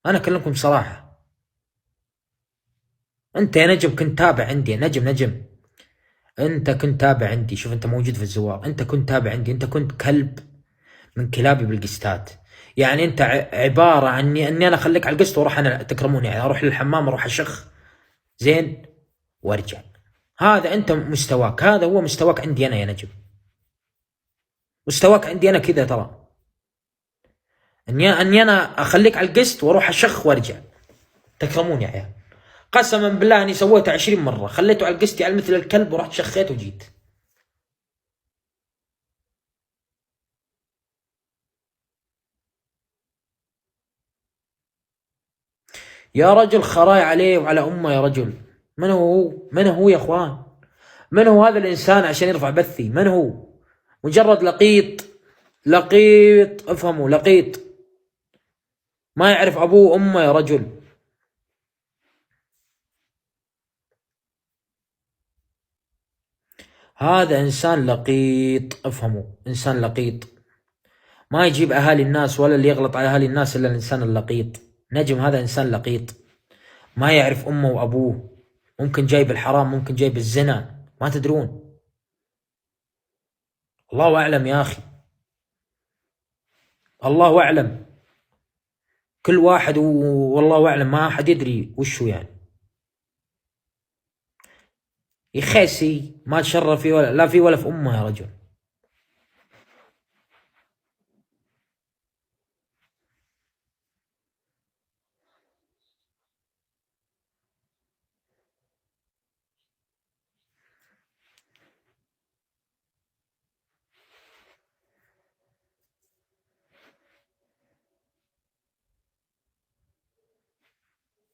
انا اكلمكم صراحه. انت يا نجم كنت تابع عندي، يا نجم انت كنت تابع عندي. شوف انت موجود في الزوار، انت كنت تابع عندي، انت كنت كلب من كلابي بالقستات. يعني انت عباره عن اني انا اخليك على القسط واروح انا تكرموني، يعني اروح للحمام اروح اشخ زين وارجع. هذا انت مستواك، هذا هو مستواك عندي انا يا نجم. مستواك عندي انا كذا ترى، اني انا اخليك على القسط واروح اشخ وارجع. تكرموني يا عيال. قسما بالله اني سويته 20 مره، خليته على القسط على مثل الكلب ورحت شخيت وجيت. يا رجل خراي عليه وعلى امه يا رجل. من هو؟ من هو يا اخوان؟ من هو هذا الانسان عشان يرفع بثي؟ من هو؟ مجرد لقيط. لقيط، افهموا، لقيط ما يعرف ابوه وامه يا رجل. هذا انسان لقيط، افهموا، انسان لقيط. ما يجيب اهالي الناس ولا اللي يغلط على اهالي الناس الا الانسان اللقيط. نجم هذا انسان لقيط، ما يعرف امه وابوه، ممكن جايب الحرام، ممكن جايب الزنا، ما تدرون. الله اعلم يا اخي، الله اعلم. كل واحد والله اعلم، ما احد يدري وشو يعني. يخيسي ما تشرف فيه ولا لا فيه ولا في امه يا رجل.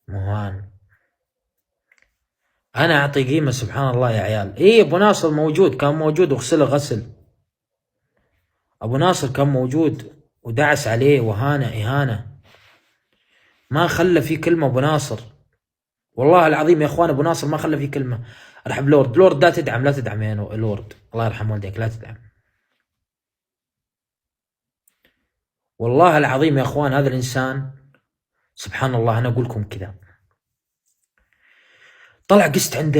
مهان، انا اعطي قيمه سبحان الله يا عيال. ايه ابو ناصر موجود، كان موجود وغسله غسل. ابو ناصر كان موجود ودعس عليه وهانه اهانه، ما خلى فيه كلمه ابو ناصر. والله العظيم يا اخوان ابو ناصر ما خلى فيه كلمه. ارحب لورد، لورد لا تدعم، لا تدعم يا لورد، الله يرحم والديك، لا تدعم. والله العظيم يا اخوان هذا الانسان سبحان الله. انا اقول لكم كذا، طلع قست عند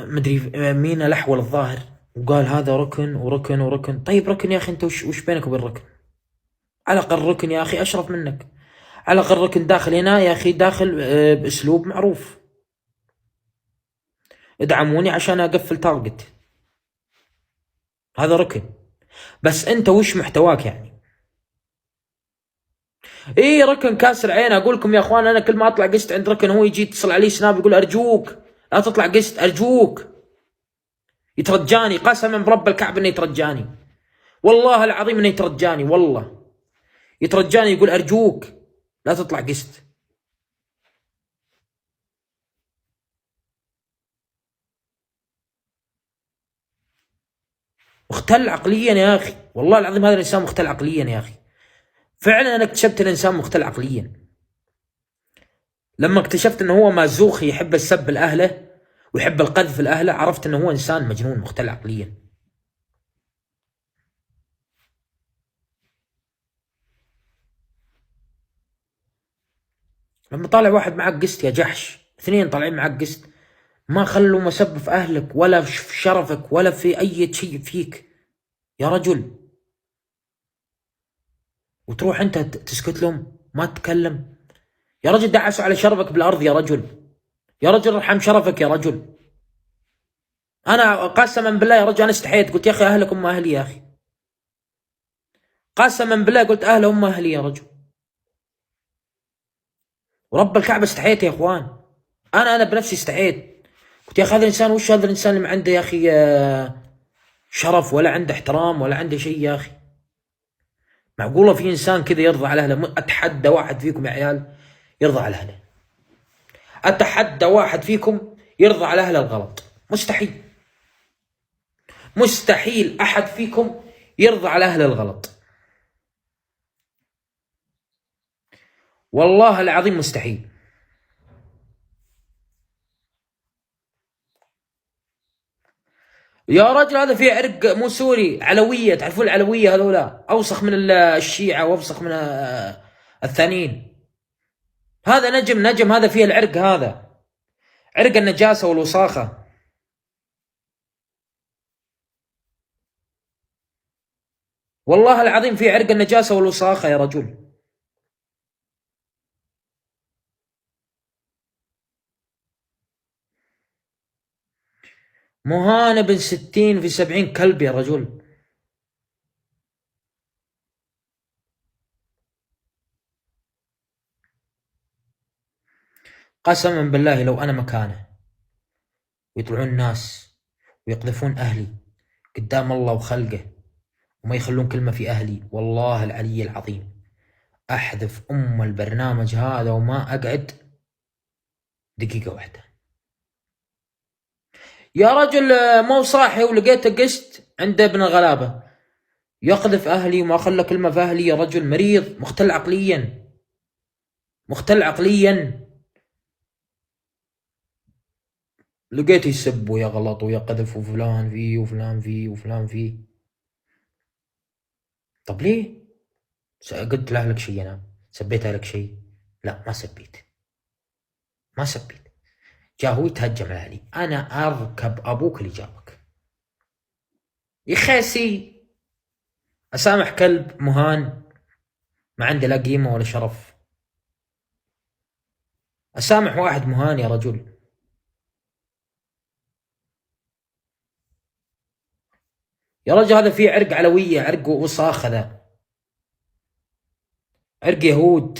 مدري مين الاحول الظاهر، وقال هذا ركن وركن وركن. طيب ركن يا اخي، انت وش بينك وبين ركن؟ على الاقل ركن يا اخي اشرف منك. على الاقل ركن داخل هنا يا اخي، داخل باسلوب معروف، ادعموني عشان اقفل تارجت. هذا ركن. بس انت وش محتواك يعني؟ ايه ركن كاسر عين. اقول لكم يا اخوان، انا كل ما اطلع قست عند ركن هو يجي يتصل علي سناب يقول ارجوك لا تطلع قست، ارجوك. يترجاني قسما برب الكعبه انه يترجاني، والله العظيم انه يترجاني، والله يترجاني يقول ارجوك لا تطلع قست. مختل عقليا يا اخي، والله العظيم هذا الانسان مختل عقليا يا اخي. فعلا انا اكتشفت الانسان مختل عقليا لما اكتشفت انه هو مازوخي، يحب السب لاهله ويحب القذف لاهله، عرفت انه هو انسان مجنون مختل عقليا. لما طالع واحد معك قسط يا جحش، اثنين طالعين معك قسط، ما خلوا مسب في اهلك ولا في شرفك ولا في اي شيء فيك يا رجل، وتروح انت تسكت لهم ما تتكلم. يا رجل دعسوا على شرفك بالارض يا رجل، يا رجل ارحم شرفك يا رجل. انا قسما بالله يا رجل انا استحيت، قلت يا اخي اهلك هم اهلي يا اخي، قسما بالله قلت اهل هم اهلي يا رجل، ورب الكعبه استحيت يا اخوان. انا بنفسي استحيت، قلت يا اخي هذا الانسان وش هذا الانسان اللي ما عنده يا اخي شرف ولا عنده احترام ولا عنده شيء يا اخي؟ معقوله في انسان كذا يرضى على اهله؟ اتحدى واحد فيكم يا عيال يرضى على اهله، اتحدى واحد فيكم يرضى على اهله الغلط، مستحيل. مستحيل احد فيكم يرضى على اهله الغلط، والله العظيم مستحيل. يا رجل هذا في عرق مو سوري، علويه، تعرفون العلويه هذولا اوسخ من الشيعه واوسخ من الثانيين. هذا نجم هذا فيه العرق، هذا عرق النجاسة والوساخة. والله العظيم فيه عرق النجاسة والوساخة يا رجل. مهان بن 60 في 70 كلب يا رجل. قسما بالله لو أنا مكانه ويطلعون الناس ويقذفون أهلي قدام الله وخلقه وما يخلون كلمة في أهلي، والله العلي العظيم أحذف البرنامج هذا وما أقعد دقيقة واحدة. يا رجل مو صاحي ولقيته قست عند ابن الغلابة يقذف أهلي وما خلى كلمة في أهلي. يا رجل مريض، مختل عقليا، مختل عقليا. لقيته يسب ويغلط ويقذف وفلان فيه وفلان فيه وفلان فيه. طب ليه؟ قلت له لك شيء؟ أنا سبيت لك شيء؟ لا ما سبيت، ما سبيت. جاء هو يتهجم على أهلي، أنا أركب أبوك اللي جابك. يخاسي أسامح كلب مهان ما عنده لا قيمة ولا شرف؟ أسامح واحد مهان يا رجل؟ يا رجل هذا فيه عرق علوية، عرق وساخ، ذا عرق يهود.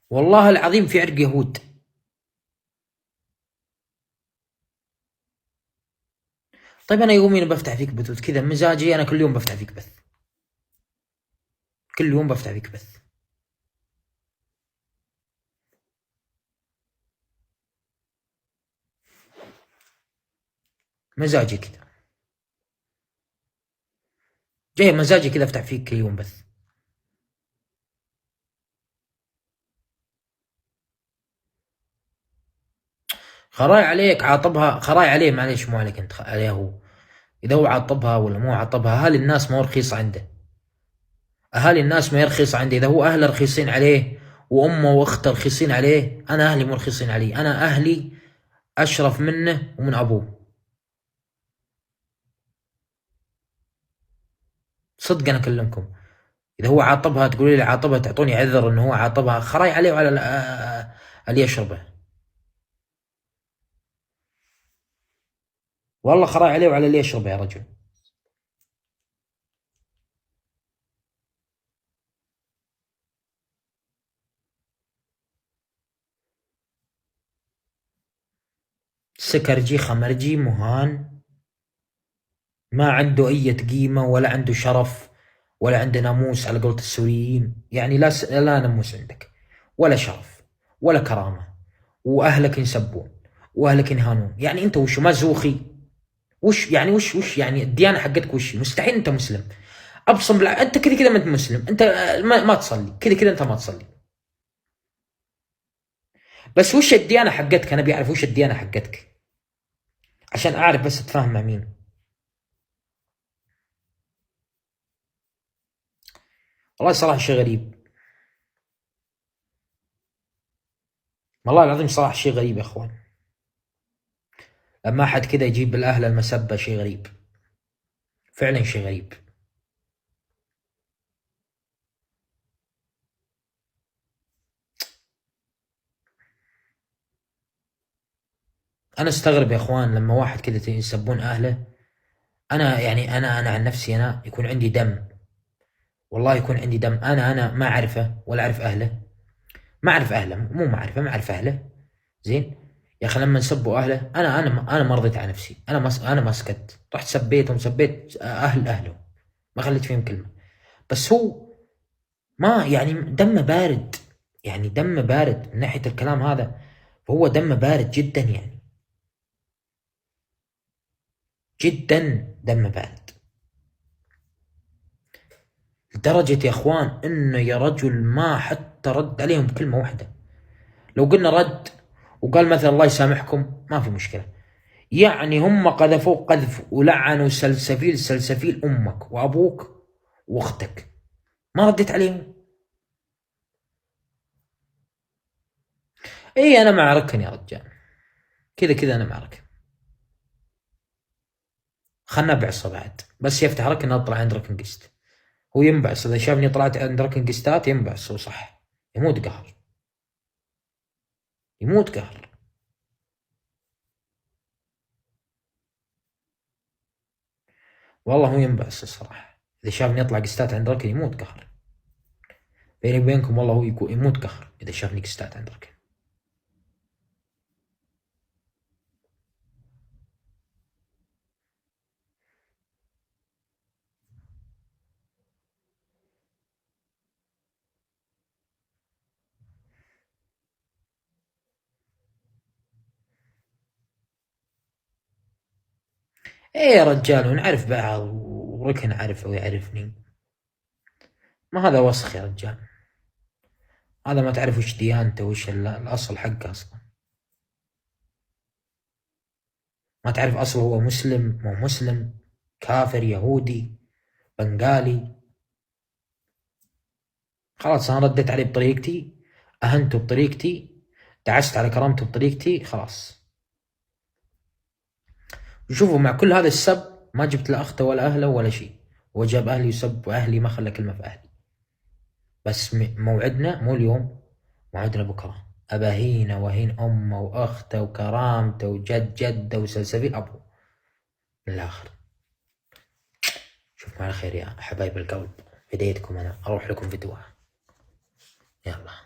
والله العظيم في عرق يهود. طيب أنا يومين بفتح فيك بثوث كذا مزاجي، أنا كل يوم بفتح فيك بث، كل يوم بفتح فيك بث. مزاجي كذا، جاي مزاجي كذا افتح فيك كل يوم بث. خراي عليك عاطبها، خراي عليه معليش، مو عليك انت، عليه هو. اذا هو عاطبها ولا مو عاطبها، اهالي الناس ما هو رخيص عنده، اهالي الناس ما هي رخيصة عندي. اذا هو اهله رخيصين عليه وامه واخته رخيصين عليه، انا اهلي مو رخيصين علي، انا اهلي اشرف منه ومن ابوه. صدق انا اكلمكم، اذا هو عاطبها تقولي لي عاطبها تعطوني عذر انه هو عاطبها، خراي عليه وعلى اللي يشربه. والله خراي عليه وعلى اللي يشربه يا رجل. سكرجي خمرجي مهان ما عنده أي قيمة ولا عنده شرف ولا عنده ناموس على قولة السوريين. يعني لا ناموس عندك ولا شرف ولا كرامة، وأهلك ينسبون وأهلك ينهانون. يعني أنت وش مازوخي؟ وش يعني وش يعني الديانة حقتك وش؟ مستحيل أنت مسلم. أبصم بالله أنت كذا كذا ما أنت مسلم، أنت ما تصلي كذا كذا، أنت ما تصلي. بس وش الديانة حقتك؟ أنا بيعرف وش الديانة حقتك عشان أعرف بس أتفاهم مع مين. والله صراحة شيء غريب، والله العظيم صراحة شيء غريب يا اخوان. لما احد كذا يجيب الاهل المسبة شيء غريب، فعلا شيء غريب. انا استغرب يا اخوان لما واحد كذا يسبون اهله. انا يعني انا عن نفسي انا يكون عندي دم، والله يكون عندي دم. انا ما اعرفه ولا اعرف اهله، ما اعرف اهله، مو معرفة، ما اعرف اهله زين. يا اخي لما نسبوا اهله انا ما رضيت على نفسي، انا ما سكت، رحت سبيتهم، سبيت اهله، ما خليت فيهم كلمة. بس هو ما يعني دمه بارد، يعني دمه بارد من ناحية الكلام هذا، فهو دمه بارد جدا، يعني جدا دمه بارد، لدرجة يا اخوان انه يا رجل ما حتى رد عليهم بكلمة واحدة. لو قلنا رد وقال مثلا الله يسامحكم ما في مشكلة، يعني هم قذفوك قذف ولعنوا سلسفيل سلسفيل أمك وأبوك وأختك، ما رديت عليهم؟ إيه أنا مع ركن يا رجال، كذا كذا أنا مع ركن. خلنا بعصه بعد، بس يفتح ركن أطلع عند ركن قست. هو ينبعص، إذا شافني طلعت عند ركن قستات ينبعص، هو صح، يموت قهر، يموت قهر. والله هو ينبعص الصراحة، إذا شافني أطلع قستات عند ركن يموت قهر. بيني وبينكم والله هو يموت قهر إذا شافني قستات عند ركن. إيه يا رجال، ونعرف بعض وركن عارفه ويعرفني، ما هذا وسخ يا رجال، هذا ما تعرف وش ديانته وش الأصل حقه أصلا، ما تعرف أصله، هو مسلم مو مسلم، كافر يهودي بنغالي. خلاص أنا رديت عليه بطريقتي، أهنته بطريقتي، دعست على كرامته بطريقتي، خلاص. وشوفوا مع كل هذا السب ما جبت لا أخته ولا أهله ولا شيء، هو جاب أهلي وسب أهلي، ما خلى كلمة في أهلي. بس موعدنا مو اليوم، موعدنا بكرة، أباهينا وهين أمه وأخته وكرامته وجد جده وسلسبيل أبوه من الآخر. شوفكم على خير يا حبايب القلب، هديتكم أنا، أروح لكم فيديوها، يلا.